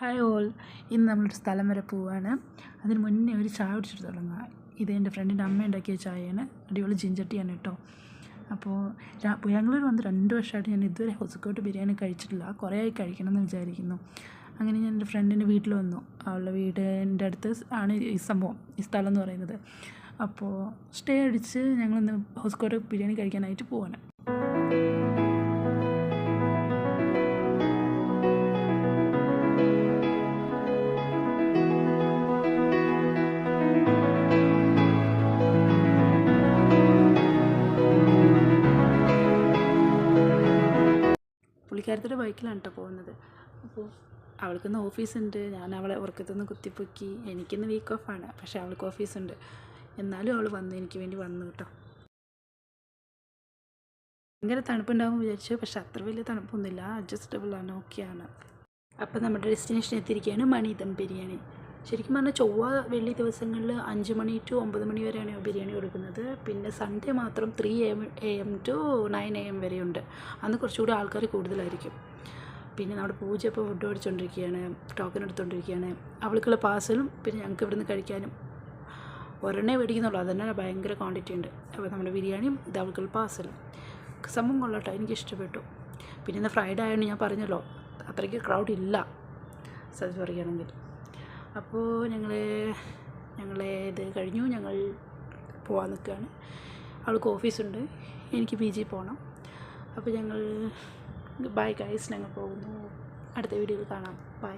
Hi all, ഇന്ന് നമ്മളൊരു സ്ഥലം വരെ പോവാണ്. അതിന് മുന്നേ ഒരു ചായ കുടിച്ചിട്ട് തുടങ്ങുക. ഇത് എൻ്റെ ഫ്രണ്ടിൻ്റെ അമ്മ ഉണ്ടാക്കിയ ചായയാണ്. അടിപൊളി ജിഞ്ചർ ടീയാണ് കേട്ടോ. അപ്പോൾ ബാംഗ്ലൂർ വന്ന് 2 വർഷമായിട്ട് ഞാൻ ഇതുവരെ ഹൊസക്കോട്ട് ബിരിയാണി കഴിച്ചിട്ടില്ല. കുറേ ആയി കഴിക്കണം എന്ന് വിചാരിക്കുന്നു. അങ്ങനെ ഞാൻ എൻ്റെ ഫ്രണ്ടിൻ്റെ വീട്ടിൽ വന്നു. അവളുടെ വീടിൻ്റെ അടുത്ത് ആണ് ഈ സംഭവം, ഈ സ്ഥലം എന്ന് പറയുന്നത്. അപ്പോൾ സ്റ്റേ അടിച്ച് ഞങ്ങളിന്ന് ഹൊസക്കോട്ട് ബിരിയാണി കഴിക്കാനായിട്ട് പോവാണ്. പുള്ളിക്കാരത്തിൻ്റെ ബൈക്കിലാണ് കേട്ടോ പോകുന്നത്. അപ്പോൾ അവൾക്കിന്ന് ഓഫീസുണ്ട്. ഞാൻ അവളെ ഉറക്കത്തുനിന്ന് കുത്തിപ്പൊക്കി. എനിക്കിന്ന് വീക്ക് ഓഫാണ്, പക്ഷേ അവൾക്ക് ഓഫീസുണ്ട്. എന്നാലും അവൾ എനിക്ക് വേണ്ടി വന്നു കേട്ടോ. ഭയങ്കര തണുപ്പുണ്ടാകും വിചാരിച്ചു, പക്ഷെ അത്ര വലിയ തണുപ്പൊന്നുമില്ല, അഡ്ജസ്റ്റബിളാണ്, ഓക്കെയാണ്. അപ്പോൾ നമ്മുടെ ഡെസ്റ്റിനേഷൻ എത്തിയിരിക്കുകയാണ്, മണി ദം ബിരിയാണി. ശരിക്കും പറഞ്ഞാൽ ചൊവ്വ വെള്ളി ദിവസങ്ങളിൽ 5 മണി ടു 9 മണി വരെയാണ് ബിരിയാണി കൊടുക്കുന്നത്. പിന്നെ സൺഡേ മാത്രം 3 AM ടു 9 AM വരെയുണ്ട്. അന്ന് കുറച്ചുകൂടി ആൾക്കാർ കൂടുതലായിരിക്കും. പിന്നെ നമ്മുടെ പൂജ ഇപ്പോൾ ഫുഡ് മേടിച്ചുകൊണ്ടിരിക്കുകയാണ്, ടോക്കൺ എടുത്തുകൊണ്ടിരിക്കുകയാണ്. അവൾക്കുള്ള പാഴ്സലും പിന്നെ ഞങ്ങൾക്ക് ഇവിടുന്ന് കഴിക്കാനും ഒരെണ്ണേ മേടിക്കുന്നുള്ളൂ, അതന്നെ ഭയങ്കര ക്വാണ്ടിറ്റി ഉണ്ട്. അപ്പോൾ നമ്മുടെ ബിരിയാണിയും ഇത് അവൾക്കുള്ള പാഴ്സലും സംഭവം കൊള്ളാട്ടോ, എനിക്കിഷ്ടപ്പെട്ടു. പിന്നെ ഇന്ന് ഫ്രൈഡേ ആയതുകൊണ്ട് ഞാൻ പറഞ്ഞല്ലോ അത്രയ്ക്ക് ക്രൗഡ് ഇല്ല സത്യം പറയുകയാണെങ്കിൽ. അപ്പോൾ ഞങ്ങളെ ഇത് കഴിഞ്ഞു, ഞങ്ങൾ പോകാൻ നിൽക്കുകയാണ്. അവൾക്ക് ഓഫീസുണ്ട്, എനിക്ക് PG പോകണം. അപ്പോൾ ഞങ്ങൾ ബൈ ഗൈസ്, ഞങ്ങൾ പോകുന്നു. അടുത്ത വീഡിയോയിൽ കാണാം. ബൈ.